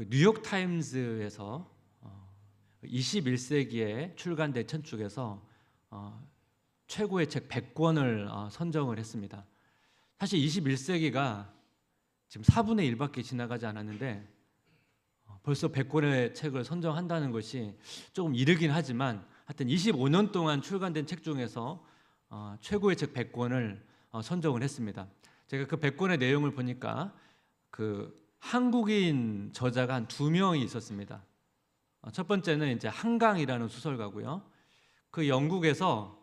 그 뉴욕 타임즈에서 21세기에 출간된 책 중에서 최고의 책 100권을 선정을 했습니다. 사실 21세기가 지금 4분의 1밖에 지나가지 않았는데 벌써 100권의 책을 선정한다는 것이 조금 이르긴 하지만 하여튼 25년 동안 출간된 책 중에서 최고의 책 100권을 선정을 했습니다. 제가 그 100권의 내용을 보니까 그 한국인 저자가 한 2명이 있었습니다. 첫 번째는 이제 한강이라는 소설가고요. 그 영국에서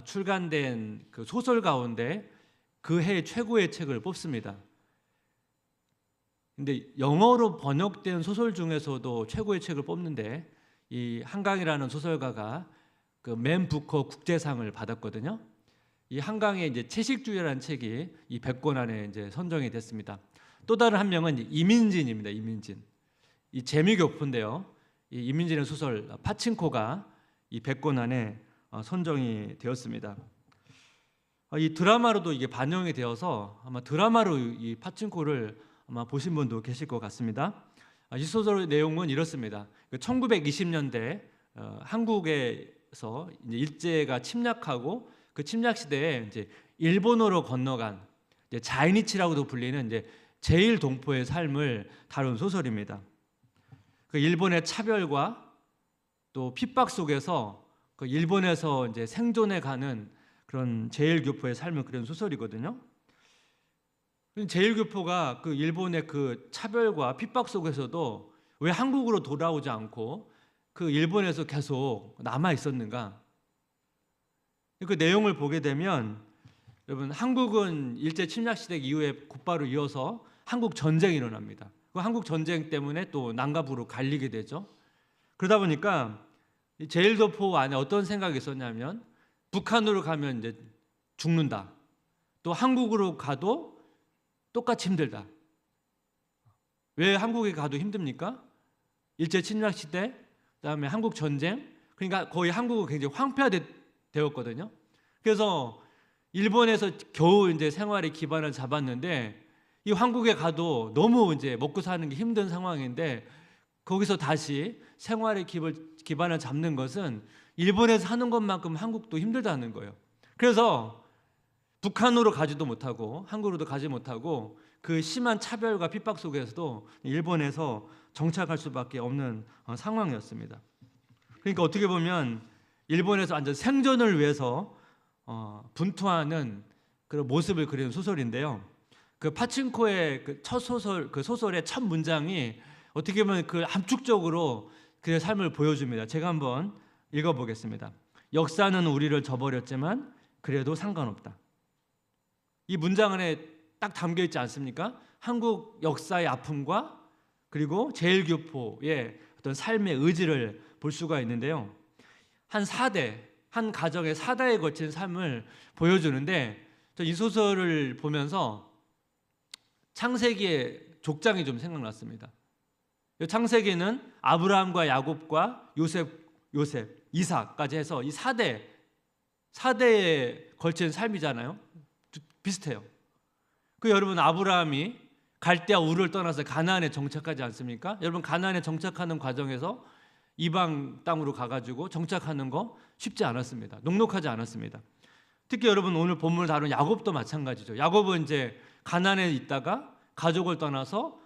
출간된 그 소설 가운데 그 해 최고의 책을 뽑습니다. 근데 영어로 번역된 소설 중에서도 최고의 책을 뽑는데 이 한강이라는 소설가가 그 맨 부커 국제상을 받았거든요. 이 한강의 이제 채식주의라는 책이 이 100권 안에 이제 선정이 됐습니다. 또 다른 한 명은 이민진입니다. 이민진. 이 재미교포인데요. 이 이민진의 소설 파친코가 이 100권 안에 선정이 되었습니다. 이 드라마로도 이게 반영이 되어서 아마 드라마로 이 파친코를 아마 보신 분도 계실 것 같습니다. 이 소설의 내용은 이렇습니다. 1920년대 한국에서 이제 일제가 침략하고 그 침략 시대에 이제 일본으로 건너간 이제 자이니치라고도 불리는 이제 제일 동포의 삶을 다룬 소설입니다. 그 일본의 차별과 또 핍박 속에서 그 일본에서 이제 생존해 가는 그런 제일교포의 삶을 그린 소설이거든요. 제일교포가 그 일본의 그 차별과 핍박 속에서도 왜 한국으로 돌아오지 않고 그 일본에서 계속 남아 있었는가? 그 내용을 보게 되면 여러분 한국은 일제 침략 시대 이후에 곧바로 이어서 한국 전쟁이 일어납니다. 그 한국 전쟁 때문에 또 남갑으로 갈리게 되죠. 그러다 보니까 제일교포 안에 어떤 생각이 있었냐면 북한으로 가면 이제 죽는다. 또 한국으로 가도 똑같이 힘들다. 왜 한국에 가도 힘듭니까? 일제 침략 시대, 그다음에 한국 전쟁. 그러니까 거의 한국은 굉장히 황폐화되었거든요. 그래서 일본에서 겨우 이제 생활의 기반을 잡았는데 이 한국에 가도 너무 이제 먹고 사는 게 힘든 상황인데 거기서 다시 생활의 기반을 잡는 것은 일본에서 하는 것만큼 한국도 힘들다는 거예요. 그래서 북한으로 가지도 못하고 한국으로도 가지 못하고 그 심한 차별과 핍박 속에서도 일본에서 정착할 수밖에 없는 상황이었습니다. 그러니까 어떻게 보면 일본에서 완전 생존을 위해서 분투하는 그런 모습을 그리는 소설인데요. 그 파친코의 그 첫 소설, 그 소설의 첫 문장이 어떻게 보면 그 함축적으로 그의 삶을 보여줍니다. 제가 한번 읽어보겠습니다. 역사는 우리를 저버렸지만 그래도 상관없다. 이 문장 안에 딱 담겨 있지 않습니까? 한국 역사의 아픔과 그리고 제일교포의 어떤 삶의 의지를 볼 수가 있는데요. 한 가정의 4대에 거친 삶을 보여주는데 이 소설을 보면서 창세기의 족장이 좀 생각났습니다. 창세기는 아브라함과 야곱과 요셉, 이삭까지 해서 이 4대에 걸친 삶이잖아요. 비슷해요. 그 여러분 아브라함이 갈대아 우르를 떠나서 가나안에 정착하지 않습니까? 여러분 가나안에 정착하는 과정에서 이방 땅으로 가가지고 정착하는 거 쉽지 않았습니다. 녹록하지 않았습니다. 특히 여러분 오늘 본문을 다룬 야곱도 마찬가지죠. 야곱은 이제 가나안에 있다가 가족을 떠나서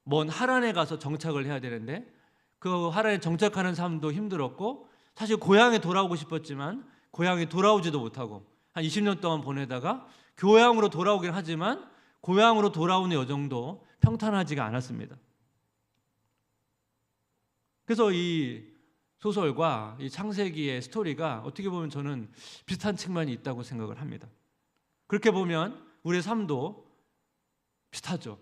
먼 하란에 가서 정착을 해야 되는데 그 하란에 정착하는 삶도 힘들었고 사실 고향에 돌아오고 싶었지만 고향에 돌아오지도 못하고 한 20년 동안 보내다가 교양으로 돌아오긴 하지만 고향으로 돌아오는 여정도 평탄하지가 않았습니다. 그래서 이 소설과 이 창세기의 스토리가 어떻게 보면 저는 비슷한 측면이 있다고 생각을 합니다. 그렇게 보면 우리의 삶도 비슷하죠.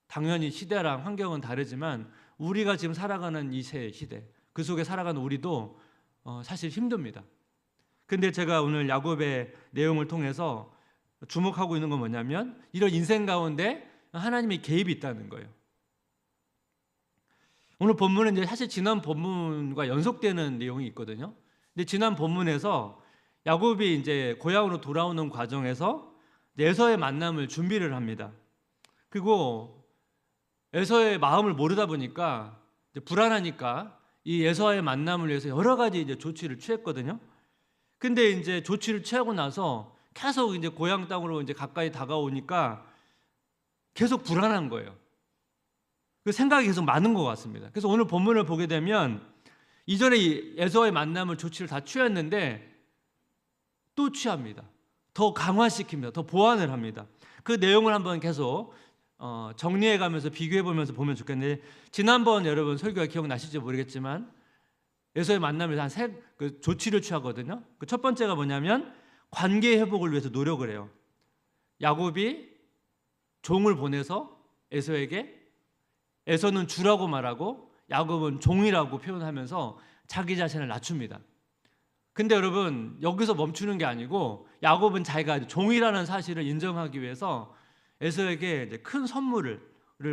당연히 시대랑 환경은 다르지만 우리가 지금 살아가는 이 시대, 그 속에 살아가는 우리도 사실 힘듭니다. 근데 제가 오늘 야곱의 내용을 통해서 주목하고 있는 건 뭐냐면 이런 인생 가운데 하나님의 개입이 있다는 거예요. 오늘 본문은 이제 사실 지난 본문과 연속되는 내용이 있거든요. 근데 지난 본문에서 야곱이 이제 고향으로 돌아오는 과정에서 에서의 만남을 준비를 합니다. 그리고 에서의 마음을 모르다 보니까 이제 불안하니까 이 에서와의 만남을 위해서 여러 가지 이제 조치를 취했거든요. 근데 이제 조치를 취하고 나서 계속 이제 고향 땅으로 이제 가까이 다가오니까 계속 불안한 거예요. 그 생각이 계속 많은 것 같습니다. 그래서 오늘 본문을 보게 되면 이전에 이 에서와의 만남을 조치를 다 취했는데 또 취합니다. 더 강화시킵니다. 더 보완을 합니다. 그 내용을 한번 계속 정리해 가면서 비교해 보면서 보면 좋겠는데, 지난번 여러분 설교가 기억나실지 모르겠지만 에서의 만남에서 한 세 조치를 취하거든요. 그 첫 번째가 뭐냐면 관계 회복을 위해서 노력을 해요. 야곱이 종을 보내서 에서에게, 에서는 주라고 말하고 야곱은 종이라고 표현하면서 자기 자신을 낮춥니다. 근데 여러분 여기서 멈추는 게 아니고 야곱은 자기가 종이라는 사실을 인정하기 위해서 에서에게 이제 큰 선물을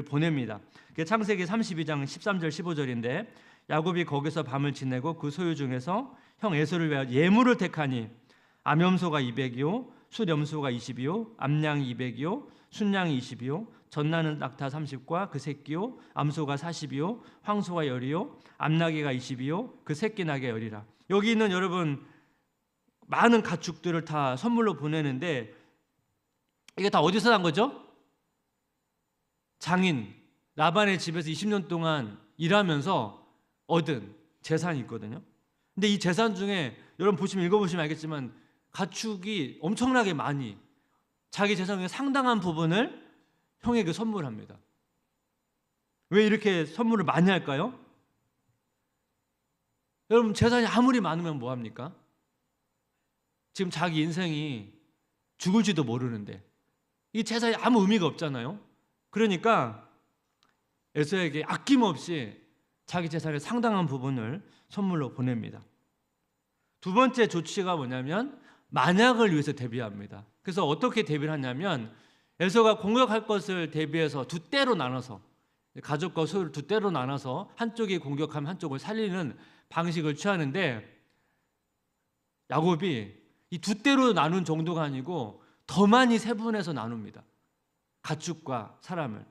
보냅니다. 그게 창세기 32장 13절 15절인데, 야곱이 거기서 밤을 지내고 그 소유 중에서 형 에서를 위하여 예물을 택하니 암염소가 200이요 숫염소가 20이요 암양이 200이요 순양이 20이요 젖나는 낙타 30과 그 새끼요 암소가 40이요 황소가 10이요 암나귀가 20이요 그 새끼 나귀가 10이라. 여기 있는 여러분 많은 가축들을 다 선물로 보내는데 이게 다 어디서 난 거죠? 장인 라반의 집에서 20년 동안 일하면서 얻은 재산이 있거든요. 근데 이 재산 중에 여러분 읽어보시면 알겠지만 가축이 엄청나게 많이, 자기 재산 중에 상당한 부분을 형에게 선물합니다. 왜 이렇게 선물을 많이 할까요? 여러분 재산이 아무리 많으면 뭐합니까? 지금 자기 인생이 죽을지도 모르는데 이 재산이 아무 의미가 없잖아요. 그러니까 에서에게 아낌없이 자기 재산의 상당한 부분을 선물로 보냅니다. 두 번째 조치가 뭐냐면 만약을 위해서 대비합니다. 그래서 어떻게 대비를 하냐면 에서가 공격할 것을 대비해서 두 때로 나눠서, 가족과 소유를 두 때로 나눠서 한쪽이 공격하면 한쪽을 살리는 방식을 취하는데, 야곱이 이 두 때로 나눈 정도가 아니고 더 많이 세분해서 나눕니다. 가축과 사람을.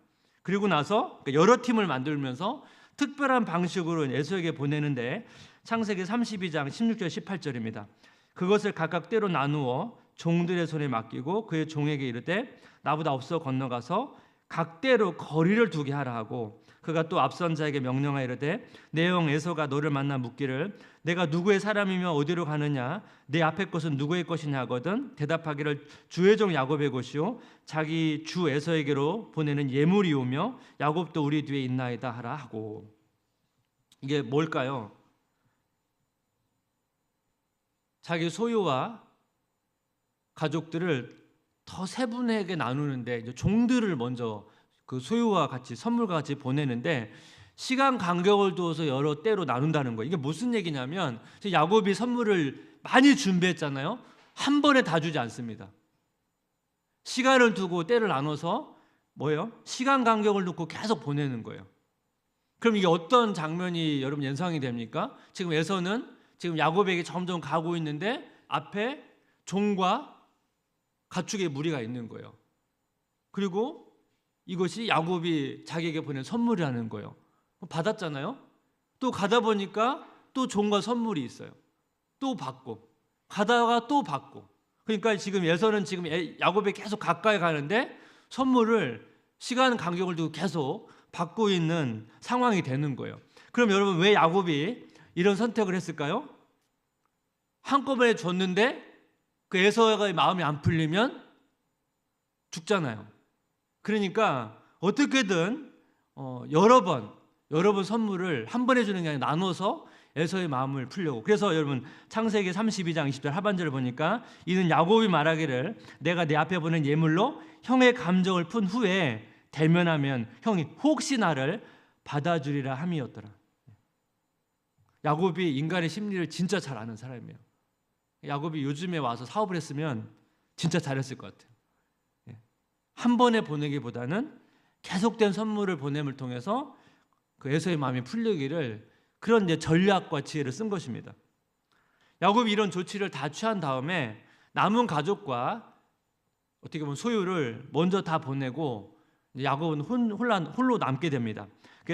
그리고 나서 여러 팀을 만들면서 특별한 방식으로 에서에게 보내는데, 창세기 32장 16절 18절입니다. 그것을 각각 때로 나누어 종들의 손에 맡기고 그의 종에게 이르되 나보다 앞서 건너가서 각대로 거리를 두게 하라 하고, 그가 또 앞선 자에게 명령하여 이르되 내 형 에서가 너를 만나 묻기를 내가 누구의 사람이며 어디로 가느냐, 내 앞에 것은 누구의 것이냐 하거든 대답하기를 주의 종 야곱의 것이요 자기 주 에서에게로 보내는 예물이오며 야곱도 우리 뒤에 있나이다 하라 하고. 이게 뭘까요? 자기 소유와 가족들을 더 세분하게 나누는데 이제 종들을 먼저 그 소유와 같이 선물과 같이 보내는데 시간 간격을 두어서 여러 때로 나눈다는 거예요. 이게 무슨 얘기냐면 야곱이 선물을 많이 준비했잖아요. 한 번에 다 주지 않습니다. 시간을 두고 때를 나눠서 뭐예요? 시간 간격을 두고 계속 보내는 거예요. 그럼 이게 어떤 장면이 여러분 연상이 됩니까? 지금 에서는 지금 야곱에게 점점 가고 있는데 앞에 종과 가축의 무리가 있는 거예요. 그리고 이것이 야곱이 자기에게 보낸 선물이라는 거예요. 받았잖아요. 또 가다 보니까 또 종과 선물이 있어요. 또 받고 가다가 또 받고. 그러니까 지금 에서는 지금 야곱에 계속 가까이 가는데 선물을 시간 간격을 두고 계속 받고 있는 상황이 되는 거예요. 그럼 여러분 왜 야곱이 이런 선택을 했을까요? 한꺼번에 줬는데 그 에서의 마음이 안 풀리면 죽잖아요. 그러니까 어떻게든 여러 번 선물을 한 번에 주는 게 아니라 나눠서 에서의 마음을 풀려고. 그래서 여러분 창세기 32장 20절 하반절을 보니까 이는 야곱이 말하기를 내가 내 앞에 보낸 예물로 형의 감정을 푼 후에 대면하면 형이 혹시 나를 받아주리라 함이었더라. 야곱이 인간의 심리를 진짜 잘 아는 사람이에요. 야곱이 요즘에 와서 사업을 했으면 진짜 잘했을 것 같아요. 한 번에 보내기보다는 계속된 선물을 보냄을 통해서 그 에서의 마음이 풀리기를, 그런 이제 전략과 지혜를 쓴 것입니다. 야곱이 이런 조치를 다 취한 다음에 남은 가족과 어떻게 보면 소유를 먼저 다 보내고 야곱은 홀로 남게 됩니다.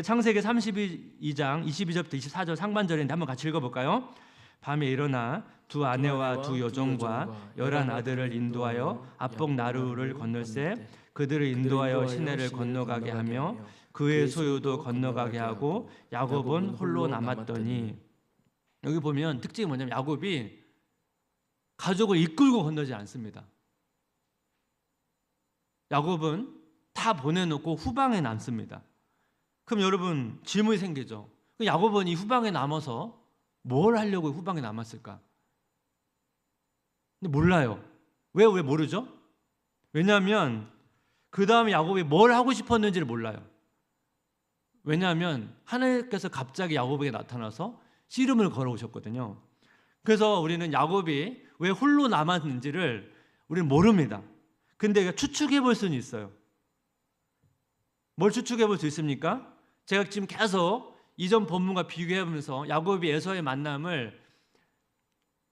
창세기 32장 22절부터 24절 상반절인데 한번 같이 읽어볼까요? 밤에 일어나 두 아내와 두 여종과 11아들을 인도하여 압복 나루를 건널세 그들을 인도하여 시내를 건너가게 하며 그의 소유도 건너가게 하고 야곱은 홀로 남았더니, 여기 보면 특징이 뭐냐면 야곱이 가족을 이끌고 건너지 않습니다. 야곱은 다 보내놓고 후방에 남습니다. 그럼 여러분 질문이 생기죠. 야곱은 이 후방에 남아서 뭘 하려고 후방에 남았을까? 근데 몰라요. 왜 모르죠? 왜냐하면 그 다음에 야곱이 뭘 하고 싶었는지를 몰라요. 왜냐하면 하나님께서 갑자기 야곱에게 나타나서 씨름을 걸어오셨거든요. 그래서 우리는 야곱이 왜 홀로 남았는지를 우리는 모릅니다. 근데 추측해 볼 수는 있어요. 뭘 추측해 볼 수 있습니까? 제가 지금 계속 이전 본문과 비교해 보면서 야곱이 에서의 만남을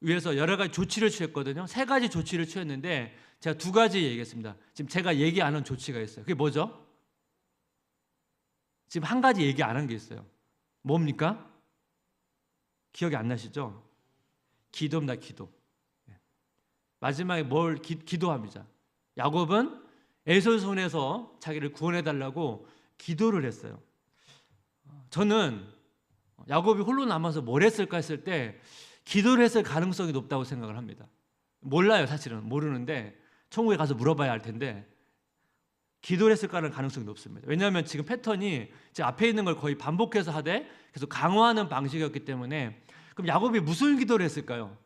위해서 여러 가지 조치를 취했거든요. 3가지 조치를 취했는데 제가 2가지 얘기했습니다. 지금 제가 얘기 안 한 조치가 있어요. 그게 뭐죠? 지금 1가지 얘기 안 한 게 있어요. 뭡니까? 기억이 안 나시죠? 기도입니다. 기도. 마지막에 기도합니다. 야곱은 에서의 손에서 자기를 구원해 달라고 기도를 했어요. 저는 야곱이 홀로 남아서 뭘 했을까 했을 때 기도를 했을 가능성이 높다고 생각을 합니다. 몰라요. 사실은 모르는데 천국에 가서 물어봐야 할 텐데 기도를 했을까는 가능성이 높습니다. 왜냐하면 지금 패턴이 제 앞에 있는 걸 거의 반복해서 하되 계속 강화하는 방식이었기 때문에, 그럼 야곱이 무슨 기도를 했을까요?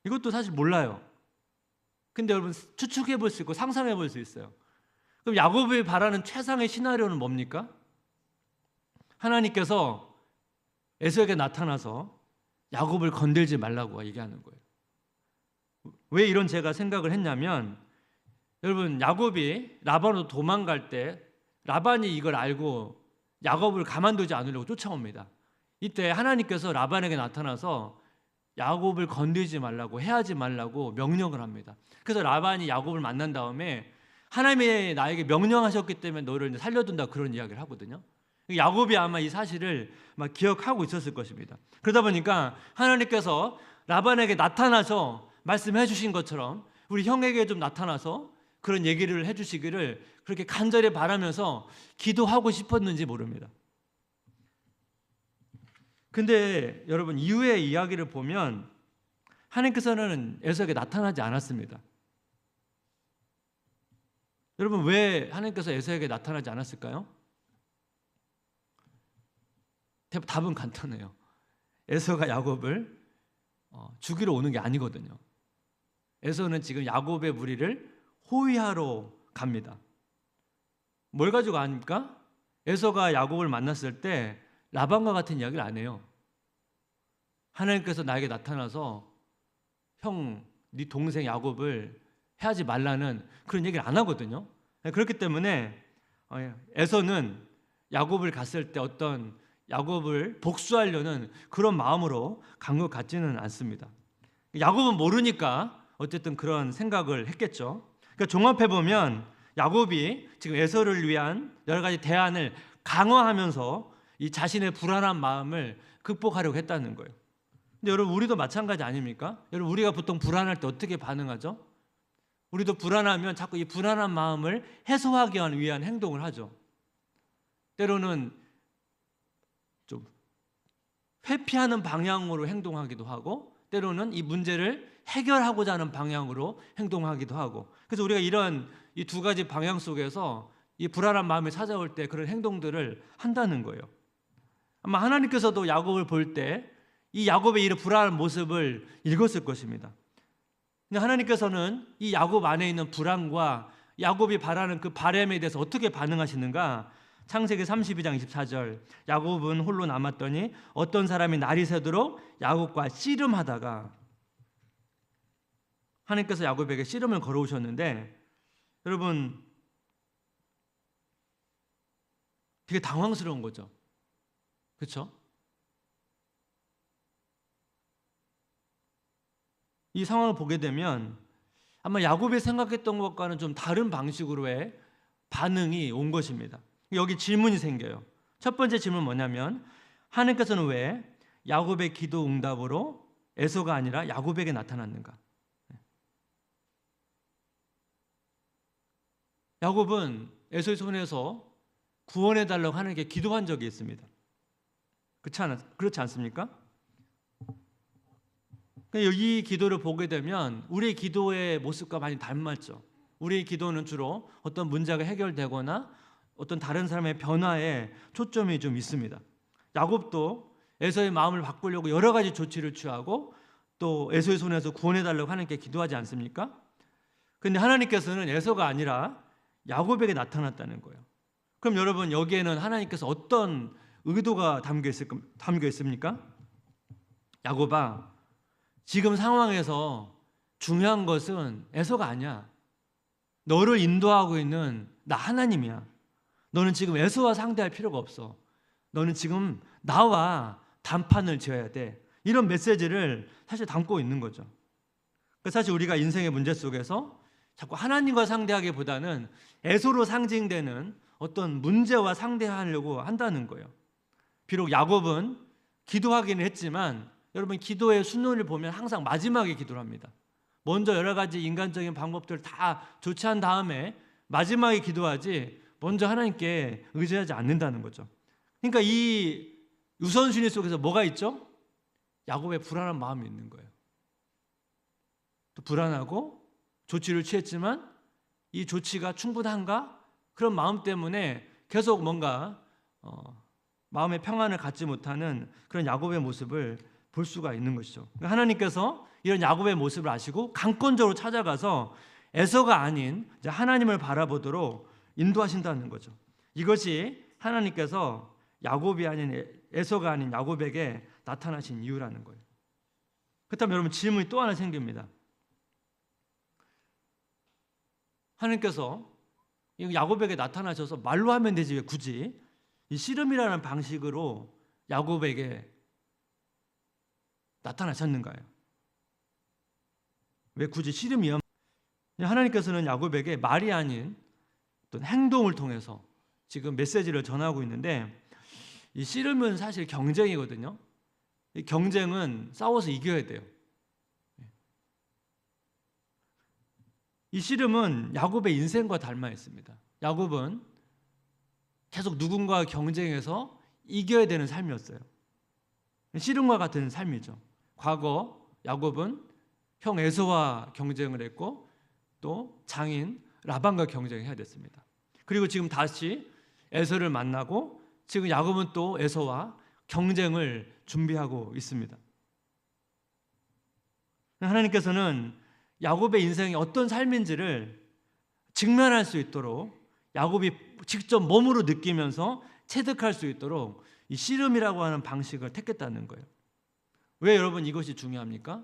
이것도 사실 몰라요. 근데 여러분 추측해 볼 수 있고 상상해 볼 수 있어요. 그럼 야곱이 바라는 최상의 시나리오는 뭡니까? 하나님께서 에서에게 나타나서 야곱을 건들지 말라고 얘기하는 거예요. 왜 이런 제가 생각을 했냐면, 여러분 야곱이 라반으로 도망갈 때 라반이 이걸 알고 야곱을 가만두지 않으려고 쫓아옵니다. 이때 하나님께서 라반에게 나타나서 야곱을 건들지 말라고, 해하지 말라고 명령을 합니다. 그래서 라반이 야곱을 만난 다음에 하나님이 나에게 명령하셨기 때문에 너를 살려둔다, 그런 이야기를 하거든요. 야곱이 아마 이 사실을 막 기억하고 있었을 것입니다. 그러다 보니까 하나님께서 라반에게 나타나서 말씀해 주신 것처럼 우리 형에게 좀 나타나서 그런 얘기를 해주시기를 그렇게 간절히 바라면서 기도하고 싶었는지 모릅니다. 근데 여러분 이후의 이야기를 보면 하나님께서는 에서에게 나타나지 않았습니다. 여러분 왜 하나님께서 에서에게 나타나지 않았을까요? 답은 간단해요. 에서가 야곱을 죽이러 오는 게 아니거든요. 에서는 지금 야곱의 무리를 호위하러 갑니다. 뭘 가지고 아닙니까? 에서가 야곱을 만났을 때 라반과 같은 이야기를 안 해요. 하나님께서 나에게 나타나서 네 동생 야곱을 해하지 말라는 그런 얘기를 안 하거든요. 그렇기 때문에 에서는 야곱을 갔을 때 어떤 야곱을 복수하려는 그런 마음으로 간 것 같지는 않습니다. 야곱은 모르니까 어쨌든 그런 생각을 했겠죠. 그러니까 종합해보면 야곱이 지금 에서를 위한 여러 가지 대안을 강화하면서 이 자신의 불안한 마음을 극복하려고 했다는 거예요. 근데 여러분 우리도 마찬가지 아닙니까? 여러분 우리가 보통 불안할 때 어떻게 반응하죠? 우리도 불안하면 자꾸 이 불안한 마음을 해소하기 위한 행동을 하죠. 때로는 좀 회피하는 방향으로 행동하기도 하고, 때로는 이 문제를 해결하고자 하는 방향으로 행동하기도 하고, 그래서 우리가 이런 이 2가지 방향 속에서 이 불안한 마음이 찾아올 때 그런 행동들을 한다는 거예요. 아마 하나님께서도 야곱을 볼 때 이 야곱의 이런 불안한 모습을 읽었을 것입니다. 근데 하나님께서는 이 야곱 안에 있는 불안과 야곱이 바라는 그 바람에 대해서 어떻게 반응하시는가? 창세기 32장 24절, 야곱은 홀로 남았더니 어떤 사람이 날이 새도록 야곱과 씨름하다가, 하나님께서 야곱에게 씨름을 걸어오셨는데 여러분 되게 당황스러운 거죠. 그렇죠? 이 상황을 보게 되면 아마 야곱이 생각했던 것과는 좀 다른 방식으로의 반응이 온 것입니다. 여기 질문이 생겨요. 첫 번째 질문은 뭐냐면 하나님께서는 왜 야곱의 기도 응답으로 에서가 아니라 야곱에게 나타났는가? 야곱은 에서의 손에서 구원해달라고 하나님께 기도한 적이 있습니다. 그렇지 않습니까? 이 기도를 보게 되면 우리의 기도의 모습과 많이 닮았죠. 우리의 기도는 주로 어떤 문제가 해결되거나 어떤 다른 사람의 변화에 초점이 좀 있습니다. 야곱도 에서의 마음을 바꾸려고 여러 가지 조치를 취하고 또 에서의 손에서 구원해달라고 하나님께 기도하지 않습니까? 그런데 하나님께서는 에서가 아니라 야곱에게 나타났다는 거예요. 그럼 여러분 여기에는 하나님께서 어떤 의도가 담겨 있습니까? 야곱아, 지금 상황에서 중요한 것은 에서가 아니야. 너를 인도하고 있는 나 하나님이야. 너는 지금 에서와 상대할 필요가 없어. 너는 지금 나와 단판을 지어야 돼. 이런 메시지를 사실 담고 있는 거죠. 사실 우리가 인생의 문제 속에서 자꾸 하나님과 상대하기보다는 에서로 상징되는 어떤 문제와 상대하려고 한다는 거예요. 비록 야곱은 기도하기는 했지만 여러분 기도의 순서를 보면 항상 마지막에 기도를 합니다. 먼저 여러 가지 인간적인 방법들을 다 조치한 다음에 마지막에 기도하지 먼저 하나님께 의지하지 않는다는 거죠. 그러니까 이 우선순위 속에서 뭐가 있죠? 야곱의 불안한 마음이 있는 거예요. 또 불안하고 조치를 취했지만 이 조치가 충분한가? 그런 마음 때문에 계속 뭔가 마음의 평안을 갖지 못하는 그런 야곱의 모습을 볼 수가 있는 것이죠. 하나님께서 이런 야곱의 모습을 아시고 강권적으로 찾아가서 에서가 아닌 하나님을 바라보도록 인도하신다는 거죠. 이것이 하나님께서 야곱이 아닌 에서가 아닌 야곱에게 나타나신 이유라는 거예요. 그렇다면 여러분 질문이 또 하나 생깁니다. 하나님께서 야곱에게 나타나셔서 말로 하면 되지 왜 굳이 이 씨름이라는 방식으로 야곱에게 나타나셨는가요? 왜 굳이 씨름이요? 하나님께서는 야곱에게 말이 아닌 어떤 행동을 통해서 지금 메시지를 전하고 있는데 이 씨름은 사실 경쟁이거든요. 이 경쟁은 싸워서 이겨야 돼요. 이 씨름은 야곱의 인생과 닮아 있습니다. 야곱은 계속 누군가와 경쟁해서 이겨야 되는 삶이었어요. 씨름과 같은 삶이죠. 과거 야곱은 형 에서와 경쟁을 했고 또 장인 라반과 경쟁해야 됐습니다. 그리고 지금 다시 에서를 만나고 지금 야곱은 또 에서와 경쟁을 준비하고 있습니다. 하나님께서는 야곱의 인생이 어떤 삶인지를 직면할 수 있도록 야곱이 직접 몸으로 느끼면서 체득할 수 있도록 이 씨름이라고 하는 방식을 택했다는 거예요. 왜 여러분 이것이 중요합니까?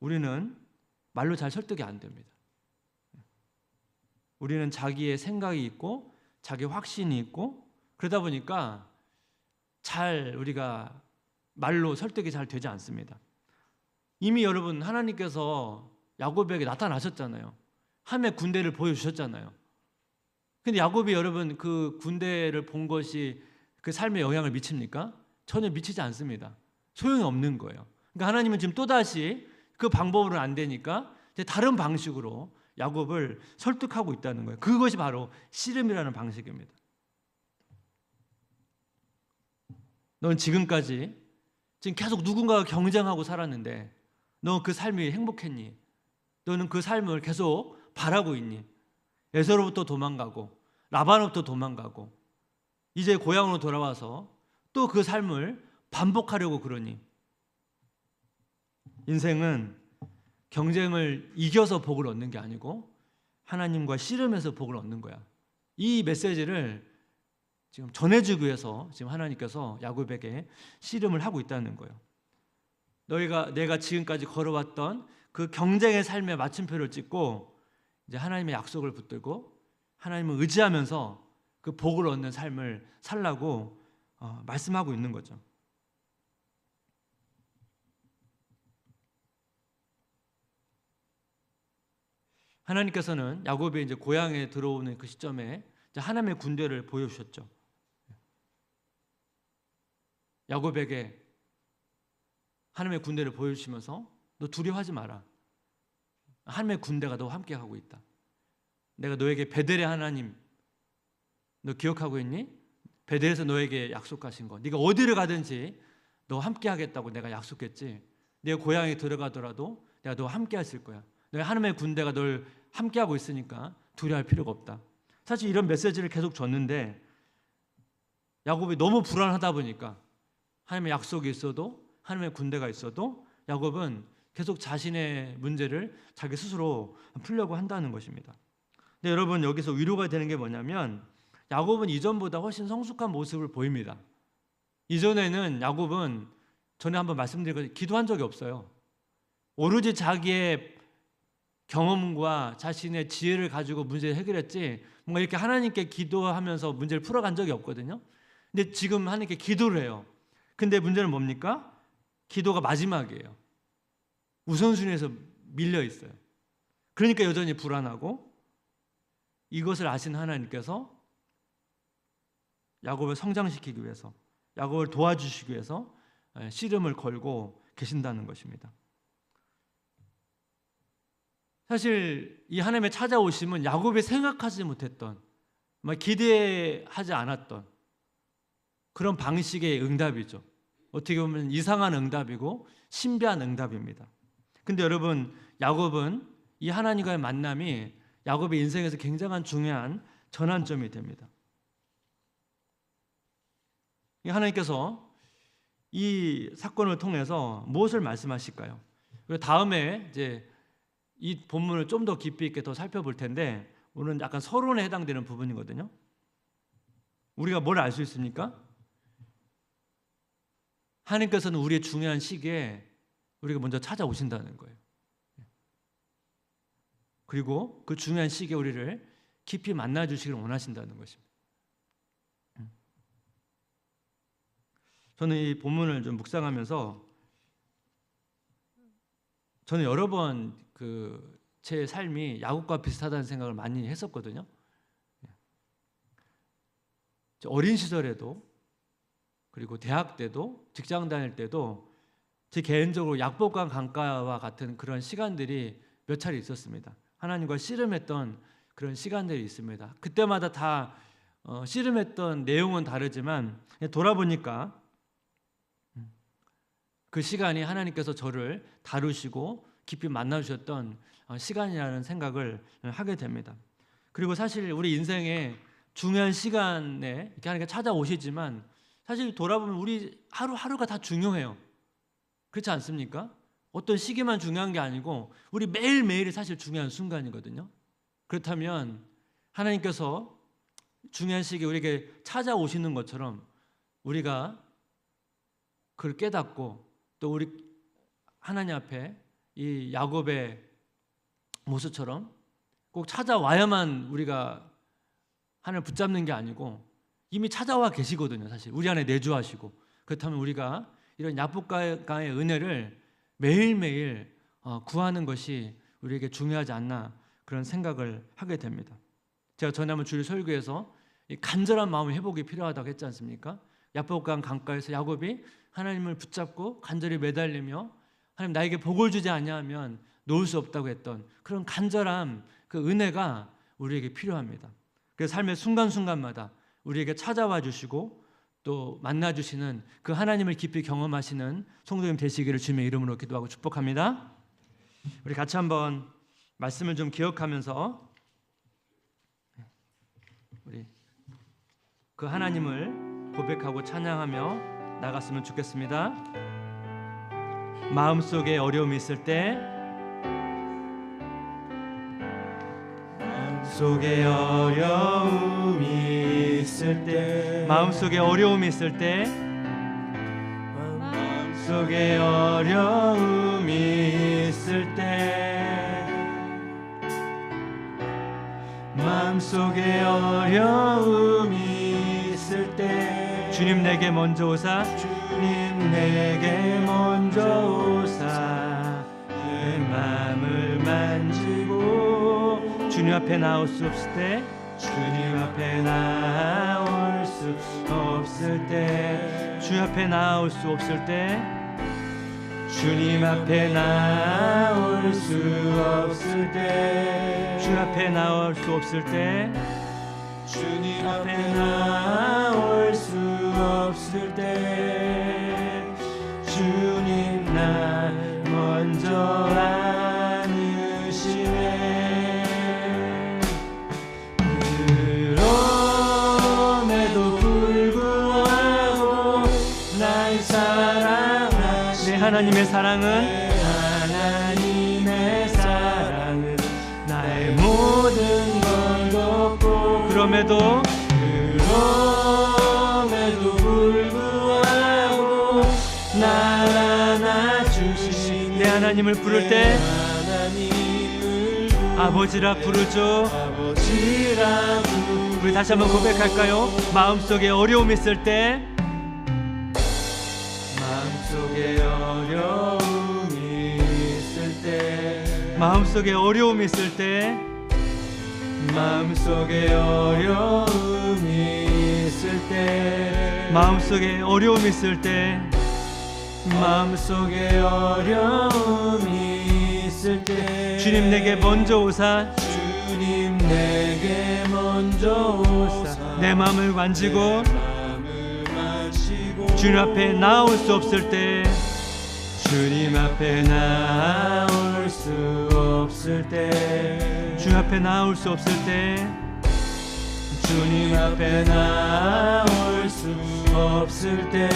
우리는 말로 잘 설득이 안 됩니다. 우리는 자기의 생각이 있고 자기 확신이 있고 그러다 보니까 잘 우리가 말로 설득이 잘 되지 않습니다. 이미 여러분 하나님께서 야곱에게 나타나셨잖아요. 함의 군대를 보여주셨잖아요. 근데 야곱이 여러분 그 군대를 본 것이 그 삶에 영향을 미칩니까? 전혀 미치지 않습니다. 소용이 없는 거예요. 그러니까 하나님은 지금 또다시 그 방법으로는 안 되니까 다른 방식으로 야곱을 설득하고 있다는 거예요. 그것이 바로 씨름이라는 방식입니다. 넌 지금까지 지금 계속 누군가와 경쟁하고 살았는데 너 그 삶이 행복했니? 너는 그 삶을 계속 바라고 있니? 에서로부터 도망가고 라반으로부터 도망가고 이제 고향으로 돌아와서 또 그 삶을 반복하려고 그러니? 인생은 경쟁을 이겨서 복을 얻는 게 아니고 하나님과 씨름해서 복을 얻는 거야. 이 메시지를 지금 전해주기 위해서 지금 하나님께서 야곱에게 씨름을 하고 있다는 거예요. 내가 지금까지 걸어왔던 그 경쟁의 삶의 마침표를 찍고 이제 하나님의 약속을 붙들고 하나님을 의지하면서 그 복을 얻는 삶을 살라고 말씀하고 있는 거죠. 하나님께서는 야곱이 이제 고향에 들어오는 그 시점에 이제 하나님의 군대를 보여주셨죠. 야곱에게 하나님의 군대를 보여주시면서 너 두려워하지 마라. 하나님의 군대가 너와 함께 하고 있다. 내가 너에게 베델의 하나님 너 기억하고 있니? 베델에서 너에게 약속하신 거. 네가 어디를 가든지 너와 함께 하겠다고 내가 약속했지. 네가 고향에 들어가더라도 내가 너와 함께 하실 거야. 너의 하나님의 군대가 널 함께 하고 있으니까 두려워할 필요가 없다. 사실 이런 메시지를 계속 줬는데 야곱이 너무 불안하다 보니까 하나님의 약속이 있어도 하나님의 군대가 있어도 야곱은 계속 자신의 문제를 자기 스스로 풀려고 한다는 것입니다. 근데 여러분 여기서 위로가 되는 게 뭐냐면 야곱은 이전보다 훨씬 성숙한 모습을 보입니다. 이전에는 야곱은 전에 한번 말씀드린 것처럼 기도한 적이 없어요. 오로지 자기의 경험과 자신의 지혜를 가지고 문제를 해결했지 뭔가 이렇게 하나님께 기도하면서 문제를 풀어간 적이 없거든요. 근데 지금 하나님께 기도를 해요. 근데 문제는 뭡니까? 기도가 마지막이에요. 우선순위에서 밀려 있어요. 그러니까 여전히 불안하고 이것을 아신 하나님께서 야곱을 성장시키기 위해서 야곱을 도와주시기 위해서 씨름을 걸고 계신다는 것입니다. 사실 이 하나님의 찾아오심은 야곱이 생각하지 못했던 기대하지 않았던 그런 방식의 응답이죠. 어떻게 보면 이상한 응답이고 신비한 응답입니다. 근데 여러분 야곱은 이 하나님과의 만남이 야곱의 인생에서 굉장한 중요한 전환점이 됩니다. 하나님께서 이 사건을 통해서 무엇을 말씀하실까요? 그리고 다음에 이제 이 본문을 좀 더 깊이 있게 더 살펴볼 텐데 오늘은 약간 서론에 해당되는 부분이거든요. 우리가 뭘 알 수 있습니까? 하나님께서는 우리의 중요한 시기에 우리가 먼저 찾아오신다는 거예요. 그리고 그 중요한 시기에 우리를 깊이 만나주시기를 원하신다는 것입니다. 저는 이 본문을 좀 묵상하면서 저는 여러 번 제 삶이 야곱과 비슷하다는 생각을 많이 했었거든요. 어린 시절에도 그리고 대학 때도 직장 다닐 때도 제 개인적으로 약복강 강가와 같은 그런 시간들이 몇 차례 있었습니다. 하나님과 씨름했던 그런 시간들이 있습니다. 그때마다 다 씨름했던 내용은 다르지만 돌아보니까 그 시간이 하나님께서 저를 다루시고 깊이 만나주셨던 시간이라는 생각을 하게 됩니다. 그리고 사실 우리 인생의 중요한 시간에 이렇게 하나님께 찾아오시지만 사실 돌아보면 우리 하루하루가 다 중요해요. 그렇지 않습니까? 어떤 시기만 중요한 게 아니고 우리 매일매일이 사실 중요한 순간이거든요. 그렇다면 하나님께서 중요한 시기에 우리에게 찾아오시는 것처럼 우리가 그걸 깨닫고 또 우리 하나님 앞에 이 야곱의 모습처럼 꼭 찾아와야만 우리가 하나님을 붙잡는 게 아니고 이미 찾아와 계시거든요. 사실 우리 안에 내주하시고 그렇다면 우리가 이런 야복강의 은혜를 매일매일 구하는 것이 우리에게 중요하지 않나 그런 생각을 하게 됩니다. 제가 전에 한번 주일 설교에서 이 간절한 마음의 회복이 필요하다고 했지 않습니까? 야복강 강가에서 야곱이 하나님을 붙잡고 간절히 매달리며 하나님 나에게 복을 주지 아니하면 놓을 수 없다고 했던 그런 간절함 그 은혜가 우리에게 필요합니다. 그래서 삶의 순간순간마다 우리에게 찾아와 주시고 또 만나 주시는 그 하나님을 깊이 경험하시는 성도님 되시기를 주님의 이름으로 기도하고 축복합니다. 우리 같이 한번 말씀을 좀 기억하면서 우리 그 하나님을 고백하고 찬양하며 나갔으면 좋겠습니다. 마음속에 어려움이 있을 때 마음속에 어려움이 있을 때 마음속에 어려움이 있을 때 마음속에 어려움이 있을 때 마음속에 어려움이 있을 때 주님 내게 먼저 오사 주님 내게 먼저 오사 내 마음을 만지고 주님 앞에 나올 수 없을 때, 주님 앞에 나올 수 없을 때, 주님 앞에 나올 수 없을 때, 주님 앞에 나올 수 없을 때, 주님 앞에 나올 수 없을 때, 주님 앞에 나올 수 없을 때, 주님 날 먼저 안으시네. 그럼에도 불구하고 날 사랑하시네. 하나님의 사랑은, 하나님의 사랑은 나의 모든 걸 덮고, 그럼에도 불구하고 날 안아주시네. 내 하나님을 부를 때 아버지라 부르죠. 우리 다시 한번 고백할까요? 마음속에 어려움이 있을 때, 마음속에 어려움이 있을 때, 마음속에 어려움이 있을 때, 마음속에 어려움이 있을 때, 마음속에 어려움이 있을 때, 마음속에 어려움이 있을 때, 주님 내게 먼저 오사, 주님 내게 먼저 오사, 내 마음을 만지고 주님 앞에 나올 수 없을 때, 주님 앞에 나올 수 없을 때, 주님 앞에 나올 수 없을 때, 주님 앞에 나올 수 없을 때,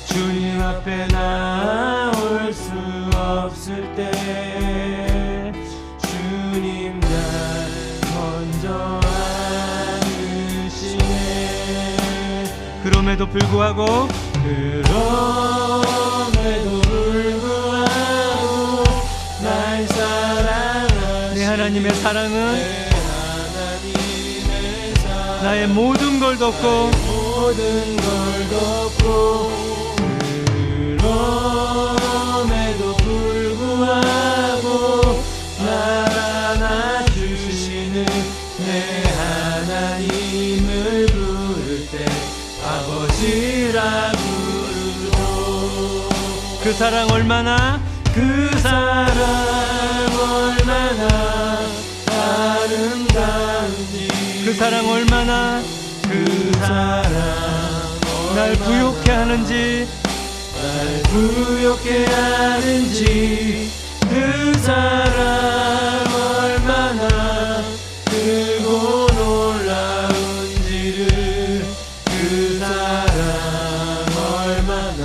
주님 앞에 나올 수 없을 때, 주님 날 먼저 안으시네. 그럼에도 불구하고, 그럼에도 불구하고 날 사랑하시네. 내 하나님의 사랑은, 나의 모든 걸 덮고, 그럼에도 불구하고 날 안아주시는 내 하나님을 부를 때 아버지라 부르죠. 그 사랑 얼마나, 그 사랑 얼마나 아름다운지, 그 사랑 얼마나, 그 사랑 날 부욕해 하는지, 날 부욕해 하는지, 그 사랑 얼마나 크고 놀라운지를, 그 사랑 얼마나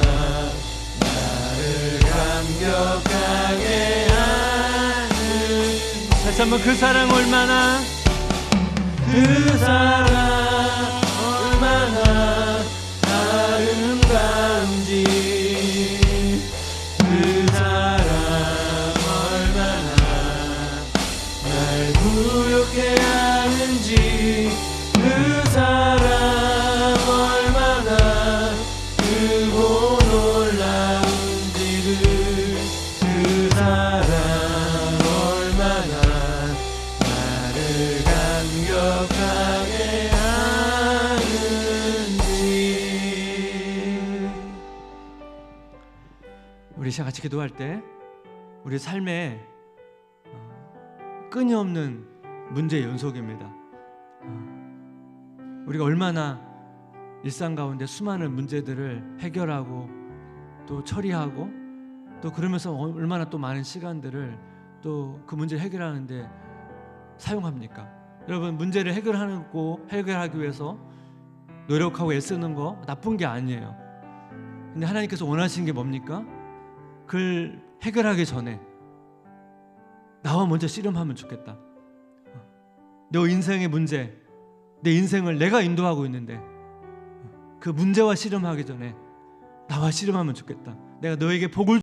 나를 감격하게 하는. 다시 한번, 그 사랑 얼마나, 그 사랑 얼마나 아름다운지, 그 사랑 얼마나 날 부욕해 하는지, 그 사랑 얼마나 크고 놀라운지를, 그 사랑 얼마나 나를 감격하게 우리 같이 기도할 때 우리 삶에 끊임없는 문제의 연속입니다. 우리가 얼마나 일상 가운데 수많은 문제들을 해결하고 또 처리하고 또 그러면서 얼마나 또 많은 시간들을 또 그 문제를 해결하는데 사용합니까? 여러분, 문제를 해결하기 위해서 노력하고 애쓰는 거 나쁜 게 아니에요. 근데 하나님께서 원하시는 게 뭡니까? 그걸 해결하기 전에 나와 먼저 씨름하면 좋겠다. 너 인생의 문제, 내 인생을 내가 인도하고 있는데 그 문제와 씨름하기 전에 나와 씨름하면 좋겠다. 내가 너에게 복을